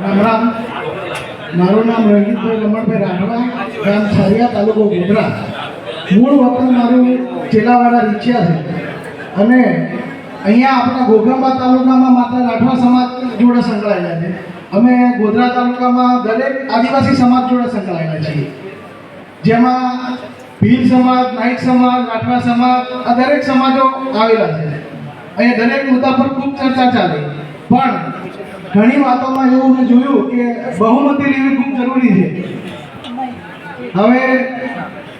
રામ રામ. મારું નામ રણજીતભાઈ રમણભાઈ રાઠવા, ગામ છારિયા, તાલુકો ગોધરા. મૂળ વતન મારું ચેલાવાડા રીછિયા છે અને અહીંયા આપણા ઘોઘંબા તાલુકામાં માતા રાઠવા સમાજ જોડે સંકળાયેલા છે. અમે ગોધરા તાલુકામાં દરેક આદિવાસી સમાજ જોડે સંકળાયેલા છીએ, જેમાં ભીલ સમાજ, નાઈક સમાજ, રાઠવા સમાજ, આ દરેક સમાજો આવેલા છે. અહીંયા દરેક મુદ્દા પર ખૂબ ચર્ચા ચાલી, પણ ઘણી વાતોમાં એવું મેં જોયું કે બહુમતી લેવી ખૂબ જરૂરી છે. હવે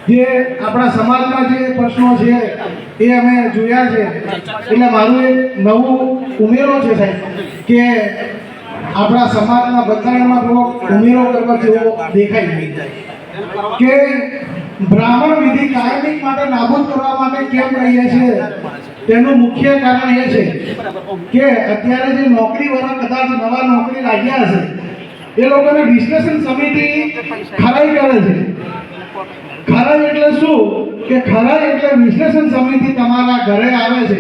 જે આપણા સમાજના જે પ્રશ્નો છે એ અમે જોયા છે, એટલે મારું એક નવું ઉમેરો છે સાહેબ કે આપણા સમાજના બંધારણમાં થોડો ઉમેરો કરવા જેવો દેખાય કે બ્રાહ્મણ વિધિ કાયમિક માટે નાબૂદ કરવા માટે કેમ કહીએ છીએ. તેનું મુખ્ય કારણ એ છે કે અત્યારે જે નોકરી વાળા કદાચ નવા નોકરી લાગ્યા હશે એ લોકોને વિશ્લેષણ સમિતિ ખરાઈ કરે છે. ખરાઈ એટલે શું કે ખરાઈ એટલે વિશ્લેષણ સમિતિ તમારા ઘરે આવે છે,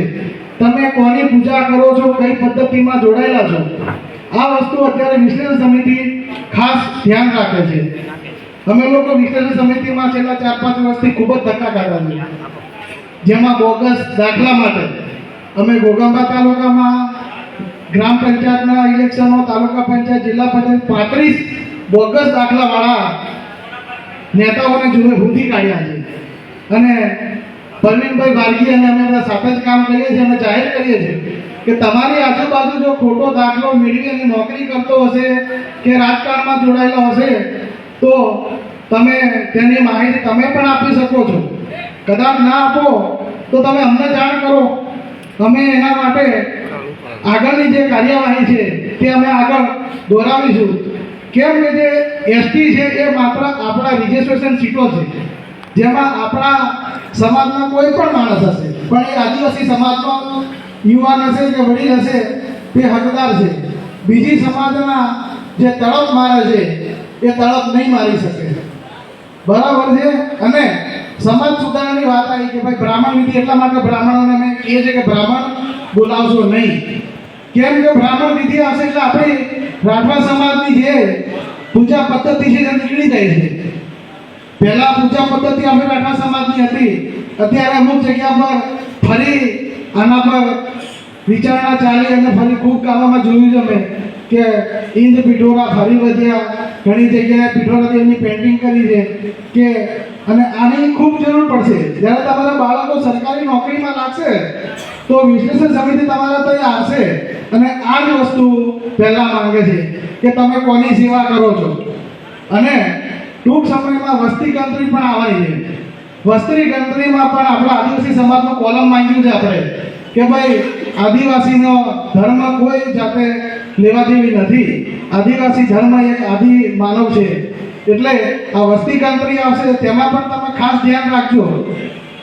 તમે કોની પૂજા કરો છો, કઈ પદ્ધતિમાં જોડાયેલા છો, આ વસ્તુ અત્યારે વિશ્લેષણ સમિતિ ખાસ ધ્યાન રાખે છે. અમે લોકો વિશ્લેષણ સમિતિમાં છેલ્લા 4-5 વર્ષથી ખૂબ જ ધક્કા ખાધા છે, જેમાં બોગસ દાખલા માટે અમે ઘોઘંબા તાલુકામાં ગ્રામ પંચાયતના ઇલેક્શનો, તાલુકા પંચાયત, જિલ્લા પંચાયત 35 બોગસ દાખલાવાળા નેતાઓને જોડે હુંધી કાઢ્યા છે. અને પરવીનભાઈ વાલજી અને અમે બધા સાથે જ કામ કરીએ છીએ અને જાહેર કરીએ છીએ કે તમારી આજુબાજુ જો ખોટો દાખલો મેળવી અને નોકરી કરતો હશે કે રાજકારણમાં જોડાયેલો હશે તો તમે તેની માહિતી તમે પણ આપી શકો છો. કદાચ ના આપો તો તમે અમને જાણ કરો, અમે એના માટે આગળની જે કાર્યવાહી છે તે અમે આગળ દોરાવીશું. કેમ કે જે એસટી છે એ માત્ર આપણા રિઝર્વેશન સીટો છે, જેમાં આપણા સમાજના કોઈ પણ માણસ હશે, પણ એ આદિવાસી સમાજનો યુવાન હશે કે વડીલ હશે તે હકદાર છે. બીજી સમાજના જે તળપ મારે છે એ તળપ નહીં મારી શકે, બરાબર છે. અને સમાજ સુધારણાની વાત આવી કે ભાઈ બ્રાહ્મણ વિધિ, એટલા માટે બ્રાહ્મણોને અમે કહીએ છીએ કે બ્રાહ્મણ બોલાવશો નહીં. કેમ કે બ્રાહ્મણ વિધિ આવશે એટલે આપણી રાઠવા સમાજની જે પૂજા પદ્ધતિ છે તે નીકળી જાય છે. પહેલા પૂજા પદ્ધતિ આપણી રાઠવા સમાજની હતી, અત્યારે અમુક જગ્યા પર ફરી આના પર વિચારણા ચાલી અને ફરી ખૂબ કામમાં જોયું છે અમે કે ઇન્દ પિઠોરા ફરી વધ્યા, ઘણી જગ્યાએ પિઠોરા દેવની પેન્ટિંગ કરી છે કે અને આની ખૂબ જરૂર પડશે. જ્યારે તમારા બાળકો સરકારી નોકરીમાં લાગશે તો વિશ્લેષણ સમિતિ તમારા ત્યાં આવશે અને આ જ વસ્તુ પહેલાં માંગે છે કે તમે કોની સેવા કરો છો. અને ટૂંક સમયમાં વસ્તી ગણતરી પણ આવવાની છે. વસ્તી ગણતરીમાં પણ આપણા આદિવાસી સમાજનો કોલમ માંગ્યું છે આપણે કે ભાઈ આદિવાસીનો ધર્મ કોઈ જાતે લેવા દેવી નથી, આદિવાસી ધર્મ એક આદિ માનવ છે. એટલે આ વસ્તી ગણતરી આવશે તેમાં પણ તમે ખાસ ધ્યાન રાખજો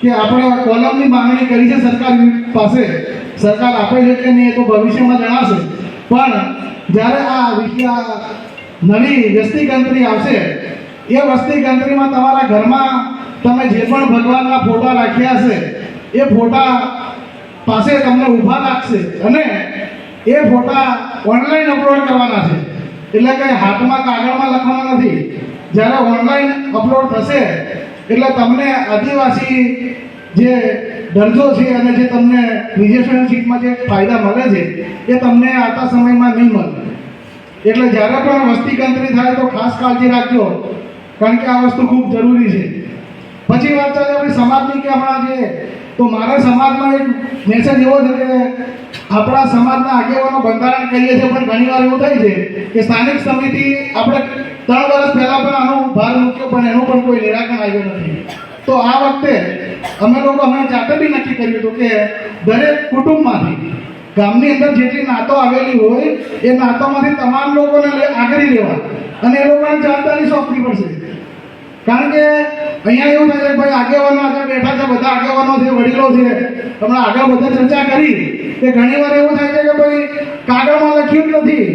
કે આપણે કોલમની માંગણી કરી છે સરકાર પાસે, સરકાર આપે છે કે નહીં એ તો ભવિષ્યમાં જણાશે. પણ જ્યારે આ નવી વસ્તી ગણતરી આવશે એ વસ્તી ગણતરીમાં તમારા ઘરમાં તમે જે પણ ભગવાનના ફોટા રાખ્યા હશે એ ફોટા પાસે તમને ઊભા રાખશે અને એ ફોટા ઓનલાઈન અપલોડ કરવાના છે. એટલે કે હાથમાં કાગળમાં લખવાના નથી. જ્યારે ઓનલાઈન અપલોડ થશે એટલે તમને આદિવાસી જે દરજ્જો છે અને જે તમને રિઝર્વેશન સીટમાં જે ફાયદા મળે છે એ તમને આવતા સમયમાં નહીં મળે. એટલે જ્યારે પણ વસ્તી ગણતરી થાય તો ખાસ કાળજી રાખજો, કારણ કે આ વસ્તુ ખૂબ જરૂરી છે. પછી વાત ચાલે આપણી સમાજની કે હમણાં જે તો મારા સમાજમાં એક મેસેજ એવો છે કે આપણા સમાજના આગેવાનો બંધારણ કરીએ છીએ, પણ ઘણીવાર એવું થાય છે કે સ્થાનિક સમિતિ આપણે 3 વર્ષ પહેલાં પણ આનો ભાર મૂક્યો પણ એનું પણ કોઈ નિરાકરણ આવ્યું નથી. તો આ વખતે અમે લોકો હમણાં જાતે બી નક્કી કર્યું હતું કે દરેક કુટુંબમાંથી ગામની અંદર જેટલી નાતો આવેલી હોય એ નાતોમાંથી તમામ લોકોને આગળ લેવા અને એ લોકોને જવાબદારી સોંપવી પડશે. કારણ કે અહીંયા એવું થાય છે ભાઈ આગેવાનો આગળ બેઠા છે, બધા આગેવાનો છે, વડીલો છે, હમણાં આગળ બધા ચર્ચા કરી કે ઘણીવાર એવું થાય છે કે ભાઈ કાગળમાં લખ્યું જ નથી